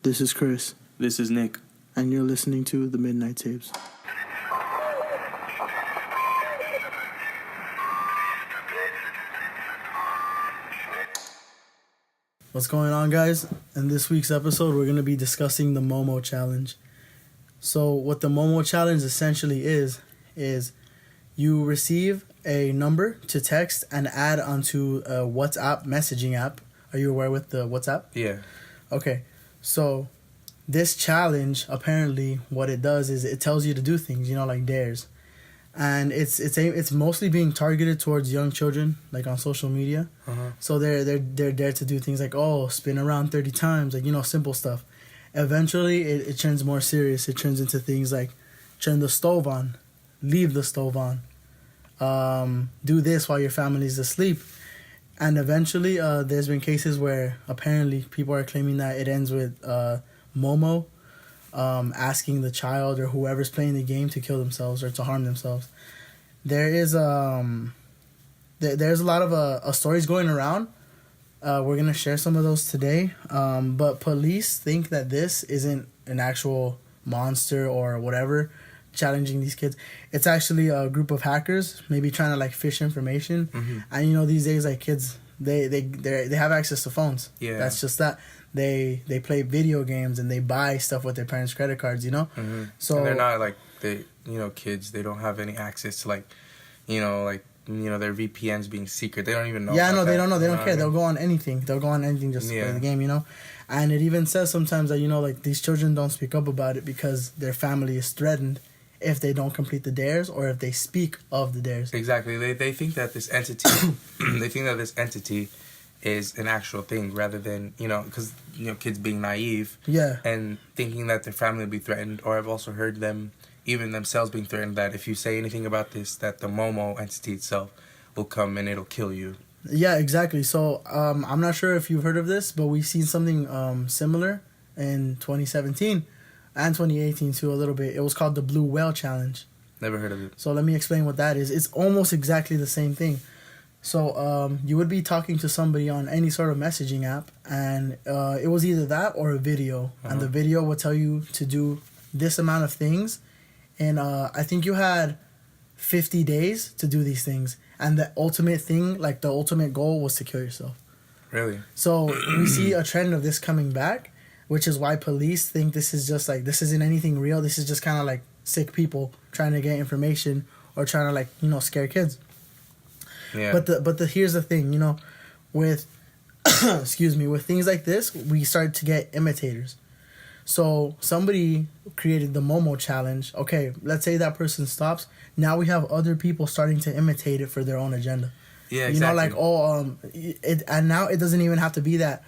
This is Chris. This is Nick. And you're listening to The Midnight Tapes. What's going on, guys? In this week's episode, we're going to be discussing the Momo challenge. So what the Momo challenge essentially is you receive a number to text and add onto a WhatsApp messaging app. Are you aware with the WhatsApp? Yeah. Okay. So this challenge, apparently what it does is it tells you to do things, like dares. And it's mostly being targeted towards young children, like on social media. Uh-huh. So they're there to do things like, spin around 30 times, like, simple stuff. Eventually, it turns more serious. It turns into things like turn the stove on, leave the stove on, do this while your family's asleep. And eventually, there's been cases where apparently people are claiming that it ends with Momo asking the child or whoever's playing the game to kill themselves or to harm themselves. There is there's a lot of stories going around. We're gonna share some of those today. But police think that this isn't an actual monster or whatever challenging these kids. It's actually a group of hackers maybe trying to fish information. Mm-hmm. And these days kids they have access to phones. Yeah, that's just that. They play video games and they buy stuff with their parents' credit cards, Mm-hmm. So and they're not kids. They don't have any access to their VPNs being secret. They don't even know. Yeah, no, they don't know. They don't care. I mean? They'll go on anything. Just to play the game, And it even says sometimes that these children don't speak up about it because their family is threatened if they don't complete the dares or if they speak of the dares. Exactly. They think that this entity is an actual thing rather than, because, kids being naive. Yeah. And thinking that their family will be threatened. Or I've also heard them, even themselves being threatened that if you say anything about this, that the Momo entity itself will come and it'll kill you. Yeah, exactly. So I'm not sure if you've heard of this, but we've seen something similar in 2017 and 2018 too a little bit. It was called the Blue Whale Challenge. Never heard of it. So let me explain what that is. It's almost exactly the same thing. So you would be talking to somebody on any sort of messaging app, and it was either that or a video. Uh-huh. And the video would tell you to do this amount of things. And I think you had 50 days to do these things. And the ultimate thing, the ultimate goal was to kill yourself. Really? So we see a trend of this coming back, which is why police think this is just this isn't anything real. This is just kind of sick people trying to get information or trying to scare kids. Yeah. But here's the thing, with with things like this, we start to get imitators. So somebody created the Momo challenge. Okay, let's say that person stops. Now we have other people starting to imitate it for their own agenda. Yeah, exactly. And now it doesn't even have to be that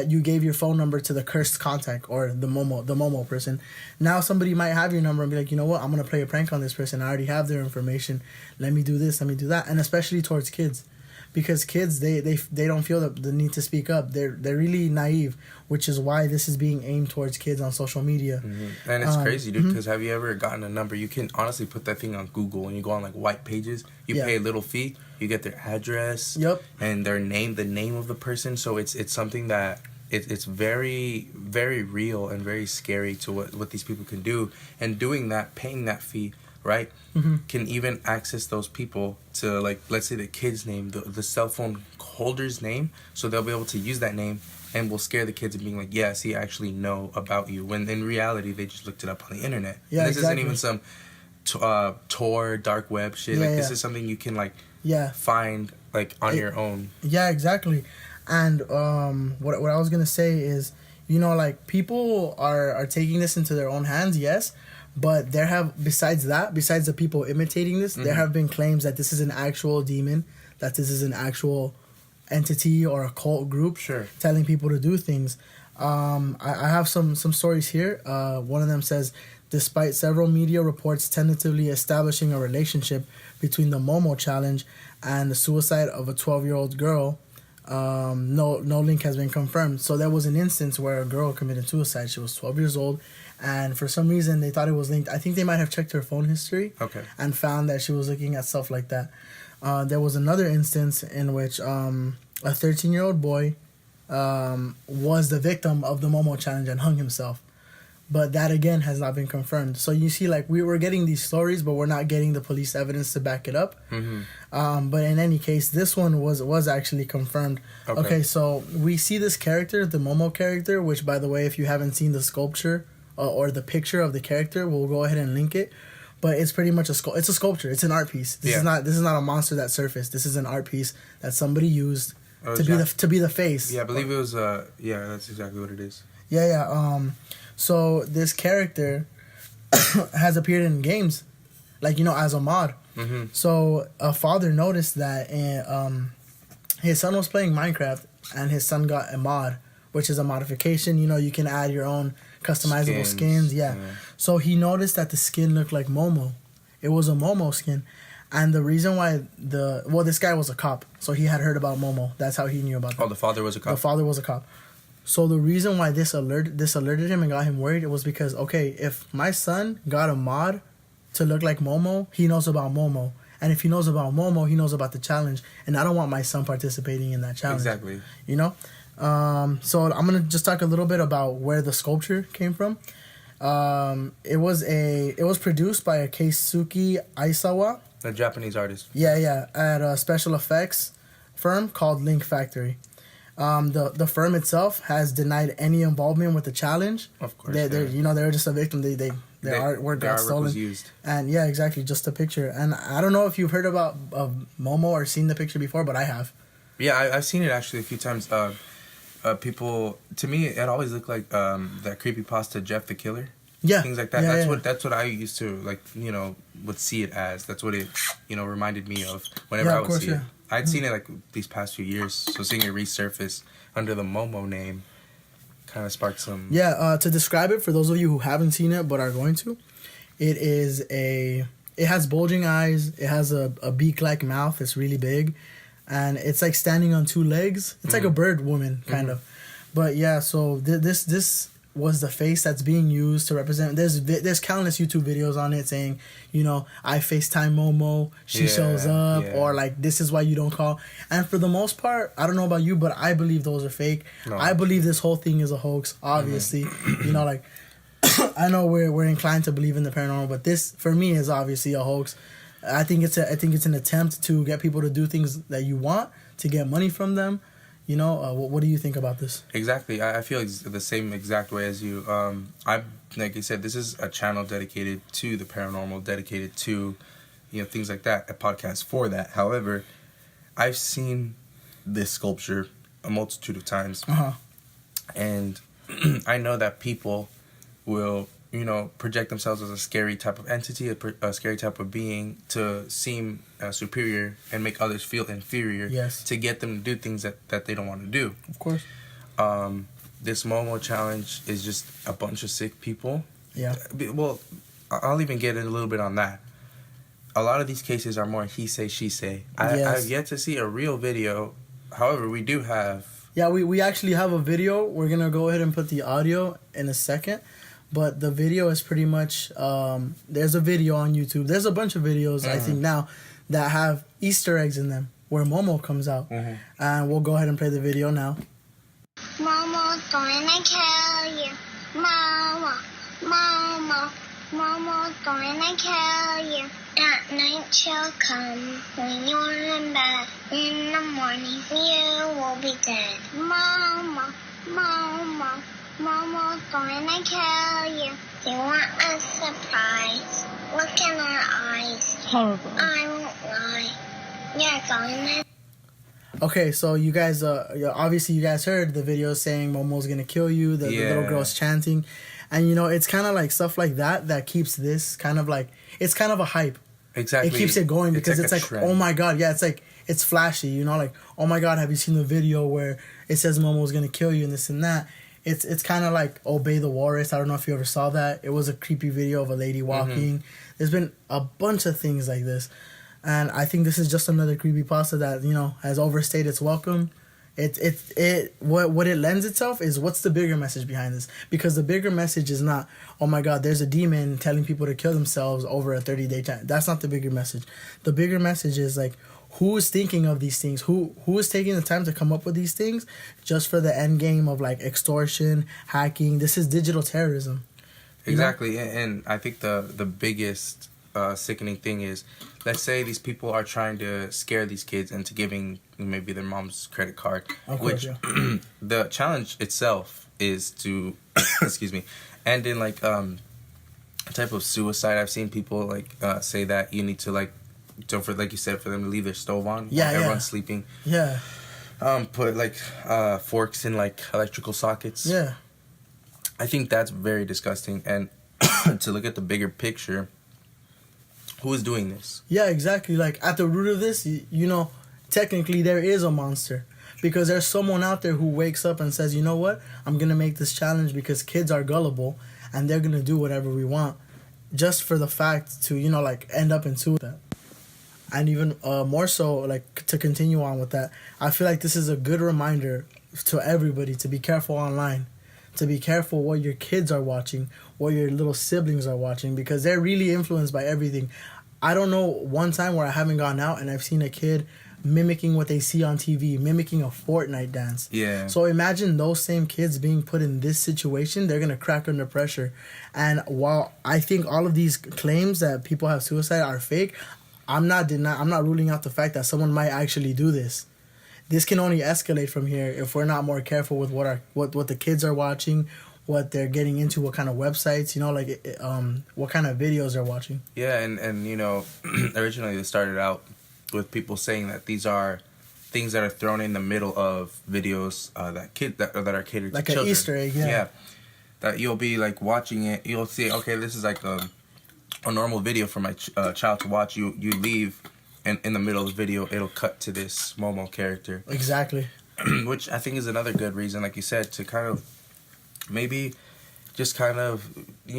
you gave your phone number to the cursed contact or the Momo person. Now somebody might have your number and be like, you know what, I'm going to play a prank on this person. I already have their information. Let me do this, let me do that. And especially towards kids. Because kids, they don't feel the need to speak up. They're really naive, which is why this is being aimed towards kids on social media. Mm-hmm. And it's crazy, dude, because have you ever gotten a number? You can honestly put that thing on Google and you go on white pages. You pay a little fee. You get their address. Yep. And their name, the name of the person. So it's something that it's very, very real and very scary to what these people can do. And doing that, paying that fee, right, can even access those people to, let's say the kid's name, the cell phone holder's name, so they'll be able to use that name and will scare the kids and being like, yes, he actually know about you, when in reality they just looked it up on the internet. Yeah, this exactly. isn't even some Tor, dark web shit. This is something you can find on your own. Yeah, exactly. And what I was gonna say is, people are taking this into their own hands, yes. But besides the people imitating this, there have been claims that this is an actual demon, that this is an actual entity or a cult group telling people to do things. I have some stories here. One of them says, despite several media reports tentatively establishing a relationship between the Momo challenge and the suicide of a 12-year-old girl, no link has been confirmed. So there was an instance where a girl committed suicide. She was 12 years old. And for some reason, they thought it was linked. I think they might have checked her phone history and found that she was looking at stuff like that. There was another instance in which a 13-year-old boy was the victim of the Momo challenge and hung himself. But that again has not been confirmed. So you see, like, we were getting these stories, but we're not getting the police evidence to back it up. But in any case, this one was actually confirmed. Okay, so we see this character, the Momo character, which, by the way, if you haven't seen the sculpture or the picture of the character, we'll go ahead and link it. But it's pretty much it's a sculpture. It's an art piece. This is not a monster that surfaced. This is an art piece that somebody used to be the face. Yeah, I believe it was. Yeah, that's exactly what it is. Yeah. So this character has appeared in games, like, you know, as a mod. So a father noticed that his son was playing Minecraft, and his son got a mod, which is a modification. You know, you can add your own customizable skins. Yeah. So he noticed that the skin looked like Momo. It was a Momo skin. And the reason why this guy was a cop, so he had heard about Momo. That's how he knew about that. Oh, the father was a cop? The father was a cop. So the reason why this alerted him and got him worried, it was because, okay, if my son got a mod to look like Momo, he knows about Momo. And if he knows about Momo, he knows about the challenge. And I don't want my son participating in that challenge. Exactly. You know? So I'm going to just talk a little bit about where the sculpture came from. It was produced by a Keisuke Aisawa. A Japanese artist. Yeah, at a special effects firm called Link Factory. The firm itself has denied any involvement with the challenge. Of course, they're just a victim. Their artwork got stolen. Was used. And yeah, exactly, just a picture. And I don't know if you've heard about Momo or seen the picture before, but I have. Yeah, I've seen it actually a few times. People, to me, it always looked like that creepypasta Jeff the Killer. Yeah, things like that. That's what I used to, like, you know, would see it as. That's what it, you know, reminded me of whenever I would see it. I'd seen it like these past few years, so seeing it resurface under the Momo name kind of sparked some. Yeah, to describe it for those of you who haven't seen it but are going to, it has bulging eyes. It has a beak-like mouth. It's really big, and it's like standing on two legs. It's like a bird woman kind of, but yeah. So this was the face that's being used to represent. There's countless YouTube videos on it saying, you know, I FaceTime Momo, she shows up, or like, this is why you don't call. And for the most part, I don't know about you, but I believe those are fake. No. I believe this whole thing is a hoax, obviously. You know, like, I know we're inclined to believe in the paranormal, but this for me is obviously a hoax. I think it's an attempt to get people to do things that you want, to get money from them. You know, what do you think about this? Exactly. I feel the same exact way as you. Like I said, this is a channel dedicated to the paranormal, dedicated to, you know, things like that, a podcast for that. However, I've seen this sculpture a multitude of times. And I know that people will, you know, project themselves as a scary type of entity, a scary type of being, to seem superior and make others feel inferior. Yes. To get them to do things that they don't want to do. Of course. This Momo challenge is just a bunch of sick people. Yeah. Well, I'll even get in a little bit on that. A lot of these cases are more he say, she say. I've yet to see a real video. However, we do have... Yeah, we actually have a video. We're going to go ahead and put the audio in a second. But the video is pretty much... there's a video on YouTube. There's a bunch of videos, I think now, that have Easter eggs in them where Momo comes out. And we'll go ahead and play the video now. Momo's gonna kill you. Momo, Momo, Momo's gonna kill you. At night she'll come when you're in bed. In the morning you will be dead. Momo, Momo, Momo's gonna kill you. You want a surprise? Look in her eyes. Horrible. I won't lie. You're gonna... Okay, so you guys, obviously you guys heard the video saying Momo's gonna kill you, the little girl's chanting. And, you know, it's kind of like stuff like that keeps this kind of like, it's kind of a hype. Exactly. It keeps it going because it's like oh my God, yeah, it's like, it's flashy, you know, like, oh my God, have you seen the video where it says Momo's gonna kill you and this and that? It's kind of like Obey the Walrus. I don't know if you ever saw that. It was a creepy video of a lady walking. There's been a bunch of things like this. And I think this is just another creepypasta that, you know, has overstayed its welcome. What it lends itself is, what's the bigger message behind this? Because the bigger message is not, oh my God, there's a demon telling people to kill themselves over a 30-day time. That's not the bigger message. The bigger message is like, who is thinking of these things? Who is taking the time to come up with these things just for the end game of like extortion, hacking? This is digital terrorism. Exactly, and I think the biggest sickening thing is, let's say these people are trying to scare these kids into giving maybe their mom's credit card, Of course, the challenge itself is to, excuse me, end in like a type of suicide. I've seen people like say that you need to like, for like you said, for them to leave their stove on while everyone's sleeping. Yeah. Put like forks in like electrical sockets. Yeah. I think that's very disgusting. And to look at the bigger picture, who is doing this? Yeah, exactly. Like at the root of this, you know, technically there is a monster. Because there's someone out there who wakes up and says, you know what, I'm going to make this challenge because kids are gullible and they're going to do whatever we want. Just for the fact to, you know, like end up into that. And even more so, like to continue on with that, I feel like this is a good reminder to everybody to be careful online. To be careful what your kids are watching, what your little siblings are watching, because they're really influenced by everything. I don't know one time where I haven't gone out and I've seen a kid mimicking what they see on TV, mimicking a Fortnite dance. Yeah. So imagine those same kids being put in this situation, they're going to crack under pressure. And while I think all of these claims that people have suicide are fake, I'm not ruling out the fact that someone might actually do this. This can only escalate from here if we're not more careful with what the kids are watching, what they're getting into, what kind of websites, you know, like what kind of videos they're watching. Yeah, and you know, originally it started out with people saying that these are things that are thrown in the middle of videos that are catered like to children. Like an Easter egg, yeah. Yeah, that you'll be like watching it, you'll see, okay, this is like a normal video for my child to watch. You leave, and in the middle of the video, it'll cut to this Momo character. Exactly. Which I think is another good reason, like you said, to kind of maybe just kind of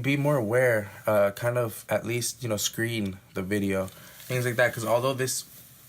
be more aware, kind of at least, you know, screen the video, things like that. Because although this,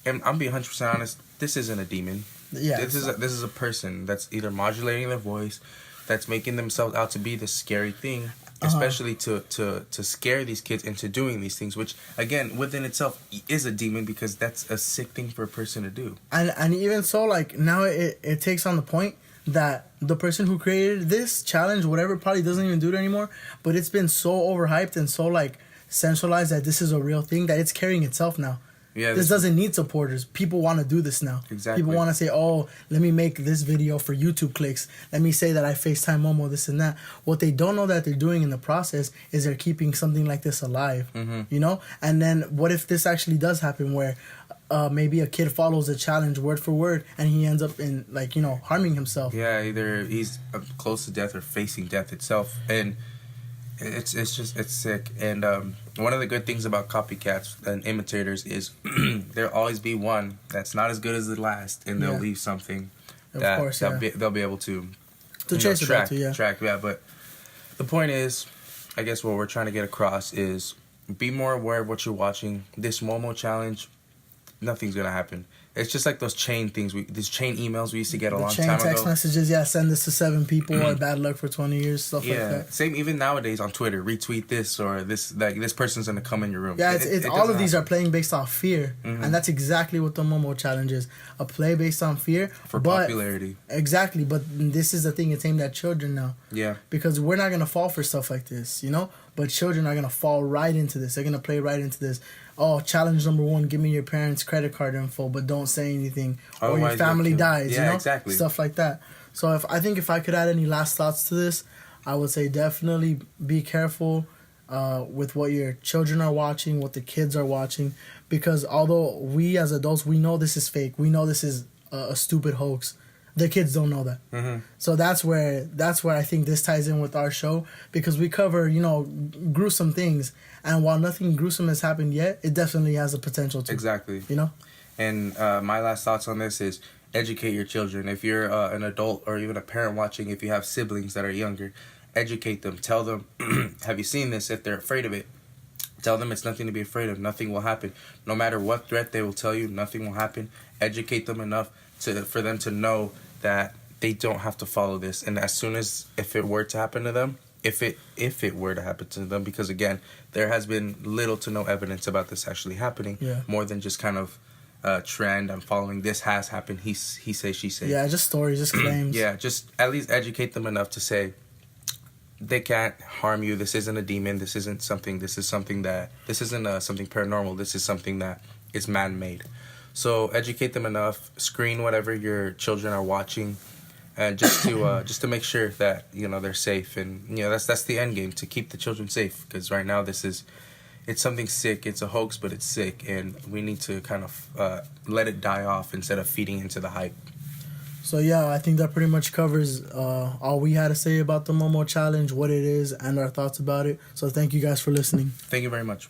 and I'm being 100% honest, this isn't a demon. Yeah. This is a person that's either modulating their voice, that's making themselves out to be this scary thing, especially to scare these kids into doing these things, which again within itself is a demon, because that's a sick thing for a person to do. And even so, like now it takes on the point that the person who created this challenge, whatever, probably doesn't even do it anymore, but it's been so overhyped and so like centralized that this is a real thing that it's carrying itself now. Yeah, this doesn't need supporters. People want to do this now. Exactly. People want to say, oh, let me make this video for YouTube clicks. Let me say that I FaceTime Momo, this and that. What they don't know that they're doing in the process is they're keeping something like this alive. Mm-hmm. You know? And then what if this actually does happen where maybe a kid follows a challenge word for word and he ends up in, like, you know, harming himself? Yeah, either he's close to death or facing death itself. And it's sick. And one of the good things about copycats and imitators is there'll always be one that's not as good as the last, and they'll leave something that they'll be able to trace it back to, track. Yeah, but the point is, I guess what we're trying to get across is be more aware of what you're watching. This Momo challenge, nothing's gonna happen. It's just like those chain things, these chain emails we used to get a long time ago. Chain text messages, send this to 7 people or bad luck for 20 years, stuff like that. Same even nowadays on Twitter, retweet this or this, like this person's gonna come in your room. Yeah, it's all of these are playing based off fear, and that's exactly what the Momo challenge is, a play based on fear. For popularity. Exactly, but this is the thing, it's aimed at children now. Yeah. Because we're not gonna fall for stuff like this, you know? But children are gonna fall right into this. They're gonna play right into this. Oh, challenge number 1, give me your parents' credit card info, but don't say anything. Or your family dies, you know? Exactly. Stuff like that. So if I could add any last thoughts to this, I would say definitely be careful with what your children are watching, what the kids are watching. Because although we as adults, we know this is fake. We know this is a stupid hoax. The kids don't know that. Mm-hmm. So that's where I think this ties in with our show, because we cover, you know, gruesome things, and while nothing gruesome has happened yet, it definitely has the potential to. Exactly. You know. And my last thoughts on this is educate your children. If you're an adult or even a parent watching, if you have siblings that are younger, educate them. Tell them, have you seen this? If they're afraid of it, tell them it's nothing to be afraid of. Nothing will happen. No matter what threat they will tell you, nothing will happen. Educate them enough for them to know that they don't have to follow this. And as soon as, if it were to happen to them, if it were to happen to them, because again, there has been little to no evidence about this actually happening, more than just kind of trend. I'm following this has happened. He say, she say. Yeah, just stories, just claims. Yeah, just at least educate them enough to say they can't harm you. This isn't a demon. This isn't something. This isn't something paranormal. This is something that is man-made. So educate them enough. Screen whatever your children are watching, and just to make sure that they're safe. And that's the end game, to keep the children safe. Because right now it's something sick. It's a hoax, but it's sick, and we need to kind of let it die off instead of feeding into the hype. So yeah, I think that pretty much covers all we had to say about the Momo challenge, what it is, and our thoughts about it. So thank you guys for listening. Thank you very much.